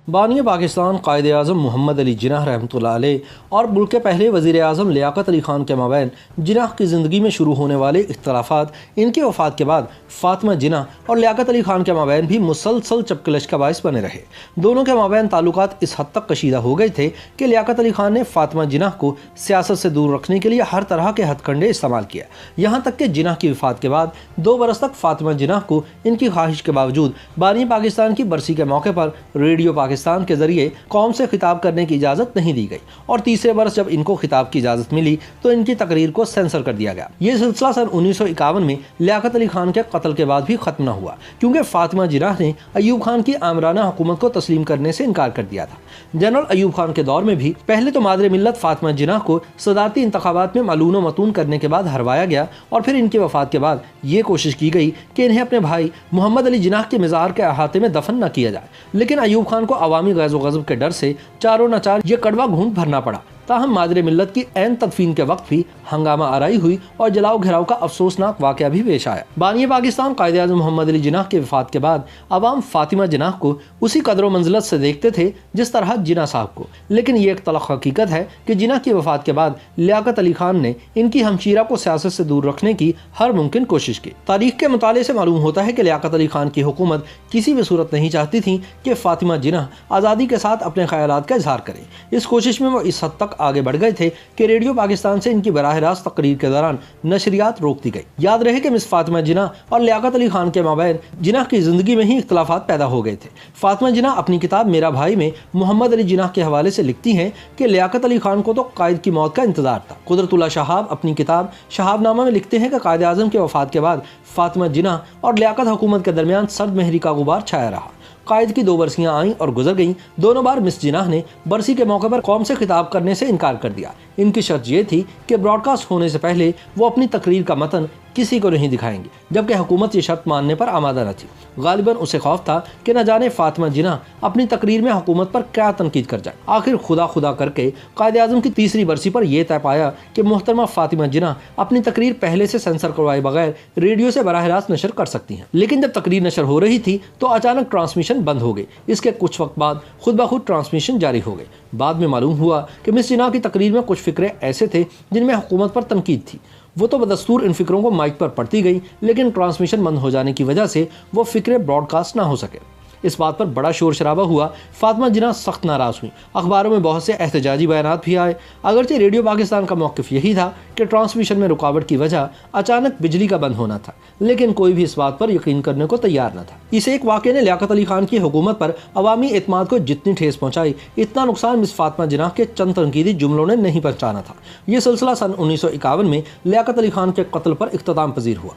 बानी पाकिस्तान कायद-ए-आज़म मोहम्मद अली जिन्नाह रहमतुल्लाह अलैह और मुल्क के पहले वज़ीर-ए-आज़म लियाक़त अली ख़ान के माबैन जिन्नाह की ज़िंदगी में शुरू होने वाले इख्तलाफ़ात इनकी वफ़ात के बाद फ़ातिमा जिन्नाह और लियाक़त अली ख़ान के माबैन भी मुसलसल चपकलश का बाइस बने रहे। दोनों के माबैन ताल्लुकात इस हद तक कशीदा हो गए थे कि लियाक़त अली ख़ान ने फ़ातिमा जिन्नाह को सियासत से दूर रखने के लिए हर तरह के हथकंडे इस्तेमाल किया। यहाँ तक कि जिन्नाह की वफ़ात के बाद 2 बरस तक फ़ातिमा जिन्नाह को इनकी ख्वाहिश के बावजूद बानी पाकिस्तान की बरसी के मौके पर रेडियो पाकिस्तान के जरिए कौम से खिताब करने की इजाज़त नहीं दी गई और तीसरे बरस जब इनको खिताब की इजाज़त मिली तो इनकी तकरीर को सेंसर कर दिया गया। ये सिलसिला सन 1951 में लियाक़त अली ख़ान के कत्ल के बाद भी ख़त्म न हुआ, क्योंकि फ़ातिमा जिन्नाह ने अयूब खान की आमराना हुकूमत को तस्लीम करने से इनकार कर दिया था। जनरल अयूब खान के दौर में भी पहले तो मादरे मिल्लत फ़ातिमा जिन्नाह को सदारती इंतखाबात में मालून व मतून करने के बाद हरवाया गया और फिर इनकी वफ़ात के बाद ये कोशिश की गई कि इन्हें अपने भाई मोहम्मद अली जिन्नाह के मज़ार के अहाते में दफन न किया जाए, लेकिन अयूब खान को अवामी गज़ब के डर से चारों नचार ये कड़वा घूंट भरना पड़ा। ताहम मादरे मिल्लत की ऐन तदफीन के वक्त भी हंगामा आराई हुई और जलाओ घिराव का अफसोसनाक वाक़या भी पेश आया। बानी पाकिस्तान कायद-ए-आज़म मोहम्मद अली जिन्नाह के वफ़ात के बाद अवाम फ़ातिमा जिन्नाह को उसी कदर व मंजिलत से देखते थे जिस तरह जिन्नाह साहब को, लेकिन ये एक तलख़ हकीकत है कि जिन्नाह की वफ़ात के बाद लियाक़त अली ख़ान ने इनकी हमशीरा को सियासत से दूर रखने की हर मुमकिन कोशिश की। तारीख़ के मुताले से मालूम होता है कि लियाक़त अली ख़ान की हुकूमत किसी भी सूरत नहीं चाहती थी कि फ़ातिमा जिन्नाह आज़ादी के साथ अपने ख़यालात का इजहार करे। इस कोशिश में वो इस हद तक आगे बढ़ गए थे कि रेडियो पाकिस्तान से इनकी बराह रास्त तकरीर के दौरान नशरियात रोक दी गई। याद रहे कि मिस फ़ातिमा जिन्नाह और लियाक़त अली ख़ान के माबैन जिन्नाह की ज़िंदगी में ही इख्तलाफात पैदा हो गए थे। फ़ातिमा जिन्नाह अपनी किताब मेरा भाई में मोहम्मद अली जिन्नाह के हवाले से लिखती हैं कि लियाक़त अली ख़ान को तो कायद की मौत का इंतजार था। कुदरतुल्लाह शहाब अपनी किताब शहाबनामा में लिखते हैं कि कायद आज़म के वफ़ात के बाद फ़ातिमा जिन्नाह और लियाक़त हुकूमत के दरमियान सर्द महरी का गुबार छाया रहा। कायद की 2 बरसियाँ आईं और गुजर गईं। दोनों बार मिस जिन्नाह ने बरसी के मौके पर कौम से खिताब करने से इनकार कर दिया। इनकी शर्त ये थी कि ब्रॉडकास्ट होने से पहले वो अपनी तकरीर का मतन किसी को नहीं दिखाएंगे, जबकि हुकूमत ये शर्त मानने पर आमादा न थी। गालिबन उसे खौफ था कि न जाने फ़ातिमा जिन्नाह अपनी तकरीर में हुकूमत पर क्या तनकीद कर जाए। आखिर खुदा करके कायद-ए-आज़म की तीसरी बरसी पर यह तय पाया कि मोहतरमा फ़ातिमा जिन्नाह अपनी तकरीर पहले से सेंसर करवाए बगैर रेडियो से बराह रास्त नशर कर सकती हैं। लेकिन जब तकरीर नशर हो रही थी तो अचानक ट्रांसमिशन बंद हो गई। इसके कुछ वक्त बाद खुद ब खुद ट्रांसमिशन जारी हो गई। बाद में मालूम हुआ कि मिस जिन्नाह की तकरीर में कुछ फ़िक्रे ऐसे थे जिनमें हुकूमत पर तनकीद थी। वो तो बदस्तूर इन फ़िक्रों को माइक पर पढ़ती गई, लेकिन ट्रांसमिशन बंद हो जाने की वजह से वो फ़िक्रे ब्रॉडकास्ट ना हो सके। इस बात पर बड़ा शोर शराबा हुआ। फ़ातिमा जिन्नाह सख्त नाराज़ हुई। अखबारों में बहुत से एहतजाजी बयानात भी आए। अगरचे रेडियो पाकिस्तान का मौक़िफ़ यही था कि ट्रांसमिशन में रुकावट की वजह अचानक बिजली का बंद होना था, लेकिन कोई भी इस बात पर यकीन करने को तैयार न था। इस एक वाक़े ने लियाक़त अली ख़ान की हुकूमत पर अवामी एतमाद को जितनी ठेस पहुँचाई, इतना नुकसान मिस फ़ातिमा जिन्नाह के चंद तनकीदी जुमलों ने नहीं पहुँचाना था। ये सिलसिला सन 1951 में लियाक़त अली ख़ान के कत्ल पर इख्तिताम पजीर हुआ।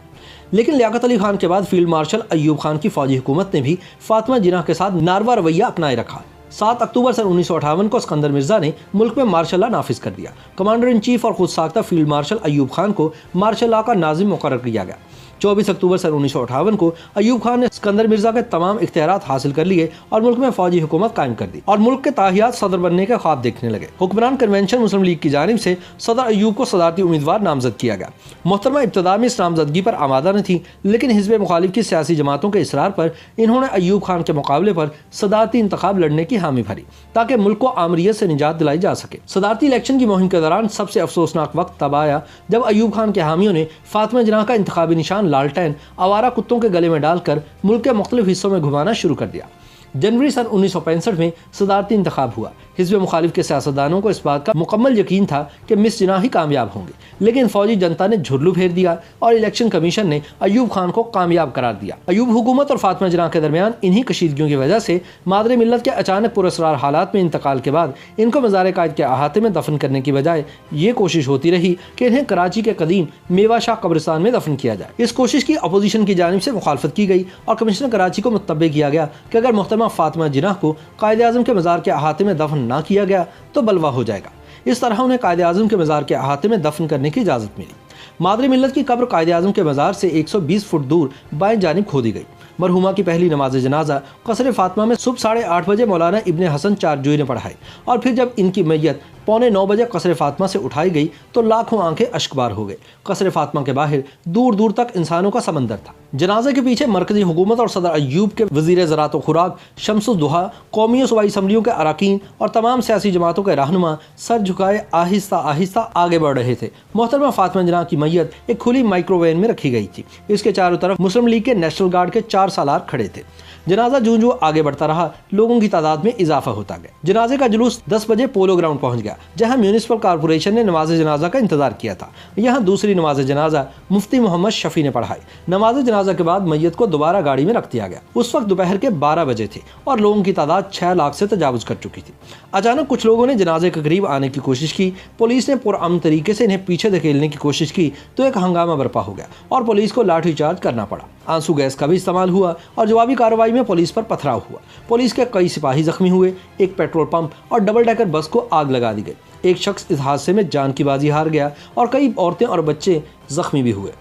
लेकिन लियाक़त अली ख़ान के बाद फील्ड मार्शल अयूब खान की फ़ौजी हुकूमत ने भी फ़ातिमा जिन्नाह के साथ नारवा रवैया अपनाए रखा। 7 अक्टूबर सन 1958 को सिकंदर मिर्ज़ा ने मुल्क में मार्शल लॉ नाफिज कर दिया। कमांडर इन चीफ और खुद साख्ता फील्ड मार्शल अयूब खान को मार्शल लॉ का नाज़िम मुकर्रर किया गया। 24 अक्टूबर सन 1958 को अयूब खान ने सिकंदर मिर्ज़ा के तमाम इख्तियारात हासिल कर लिए और मुल्क में फ़ौजी हुकूमत कायम कर दी और मुल्क के ताहियात सदर बनने के ख्वाब देखने लगे। हुक्मरान कन्वेंशन मुस्लिम लीग की जानिब से सदर अयूब को सदारती उम्मीदवार नामजद किया गया। मोहतरमा इब्तदा में इस नामजदगी पर आमादा न थी, लेकिन हिज़्ब मुखालिफ की सियासी जमातों के इसरार पर इन्होंने अयूब खान के मुकाबले पर सदारती इंतखाब लड़ने की हामी भरी ताकि मुल्क को आमरीत से निजात दिलाई जा सके। सदारती इलेक्शन की मुहिम के दौरान सबसे अफसोसनाक वक्त तब आया जब अयूब खान के हामियों ने फ़ातिमा जिन्नाह का इंतखाबी निशान लालटेन आवारा कुत्तों के गले में डालकर मुल्क के मुख्तलिफ हिस्सों में घुमाना शुरू कर दिया। जनवरी सन 1965 में सदारती इंतखाब हुआ। हिज़्ब मुखालिफ के सियासतदानों को इस बात का मुकम्मल यकीन था कि मिस जिन्नाह ही कामयाब होंगे, लेकिन फौजी जनता ने झुर्लू फेर दिया और इलेक्शन कमीशन ने अयूब खान को कामयाब करार दिया। अयूब हुकूमत और फ़ातिमा जिन्नाह के दरमियान इन्हीं कशीदगियों की वजह से मादरे मिल्लत के अचानक पुरअसरार हालात में इंतकाल के बाद इनको मज़ार कायद के अहाते में दफन करने की बजाय ये कोशिश होती रही कि इन्हें कराची के कदीम मेवा शाह कब्रिस्तान में दफन किया जाए। इस कोशिश की अपोजिशन की जानिब से मुखालफत की गई और कमिश्नर कराची को मुतब्बे किया गया कि अगर मोहतरमा फ़ातिमा जिन्नाह को कायद-ए-आज़म के मज़ार के अहाते में दफन ना किया गया तो बलवा हो जाएगा। इस तरह उन्हें कायद-ए-आज़म के मज़ार के अहाते में दफन करने की इजाज़त मिली। मादरे मिल्लत की कब्र कायद-ए-आज़म के मज़ार से 120 फुट दूर बाएं जानिब खोदी गई। मरहुमा की पहली नमाज जनाजा कसर फ़ातिमा में सुबह 8:30 बजे मौलाना इब्ने हसन चारजोई ने पढ़ाई और फिर जब इनकी मैयत पौने 9 बजे कसर फातिमा से उठाई गई तो लाखों आंखें अश्कबार हो गए। कसर फातिमा के बाहर दूर दूर तक इंसानों का समंदर था। जनाजे के पीछे मरकजी हुकूमत और सदर अय्यूब के वजीर ज़राअत व खुराक शम्सुल दुहा, कौमी सूबाई असम्बलियों के अरकान और तमाम सियासी जमातों के रहनुमा सर झुकाए आहिस्ता आहिस्ता आगे बढ़ रहे थे। मोहतरमा फातिमा जिन्ना की मैयत एक खुली माइक्रोवेन में रखी गई थी। इसके चारों तरफ मुस्लिम लीग के नेशनल गार्ड के 4 सालार खड़े थे। जनाजा जूं आगे बढ़ता रहा, लोगों की तादाद में इजाफा होता गया। जनाजे का जुलूस 10 बजे पोलो ग्राउंड पहुंच गया, जहां म्यूनिसिपल कॉर्पोरेशन ने नमाज जनाजा का इंतजार किया था। यहां दूसरी नमाज जनाजा मुफ्ती मोहम्मद शफी ने पढ़ाई। नमाज जनाजा के बाद मैयत को दोबारा गाड़ी में रख दिया गया। उस वक्त दोपहर के 12 बजे थे और लोगों की तादाद 6 लाख से तजावुज कर चुकी थी। अचानक कुछ लोगों ने जनाजे के करीब आने की कोशिश की। पुलिस ने पुरअमन तरीके से इन्हें पीछे धकेलने की कोशिश की तो एक हंगामा बर्पा हो गया और पुलिस को लाठीचार्ज करना पड़ा। आंसू गैस का भी इस्तेमाल हुआ और जवाबी कार्रवाई में पुलिस पर पथराव हुआ। पुलिस के कई सिपाही जख्मी हुए। एक पेट्रोल पंप और डबल डेकर बस को आग लगा दी गई। एक शख्स इस हादसे में जान की बाजी हार गया और कई औरतें और बच्चे जख्मी भी हुए।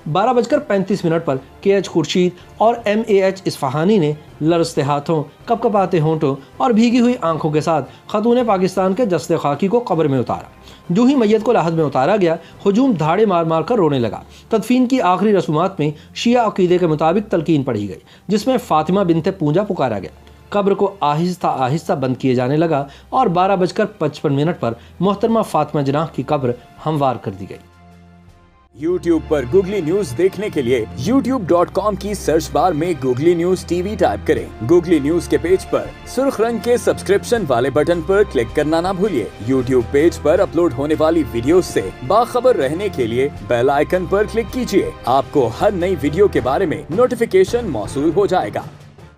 12:35 पर KH खुर्शीद और MAH इस्फहानी ने लरसते हाथों, कपकपाते होंठों और भीगी हुई आंखों के साथ खतून पाकिस्तान के जस्ते खाकी को कब्र में उतारा। जो ही मैयत को लाहद में उतारा गया, हुजूम धाड़े मार मार कर रोने लगा। तदफीन की आखिरी रसूमात में शिया अकीदे के मुताबिक तलकीन पढ़ी गई, जिसमें फातिमा बिनते पूंजा पुकारा गया। कब्र को आहिस्ता आहिस्ता बंद किए जाने लगा और 12:55 पर मोहतरमा फातिमा जिन्ना की कब्र हमवार कर दी गई। YouTube पर गूगली न्यूज देखने के लिए youtube.com की सर्च बार में गूगली न्यूज TV टाइप करें। गूगली न्यूज के पेज पर सुर्ख रंग के सब्सक्रिप्शन वाले बटन पर क्लिक करना ना भूलिए। YouTube पेज पर अपलोड होने वाली वीडियोस से बाखबर रहने के लिए बेल आइकन पर क्लिक कीजिए। आपको हर नई वीडियो के बारे में नोटिफिकेशन मौसूल हो जाएगा।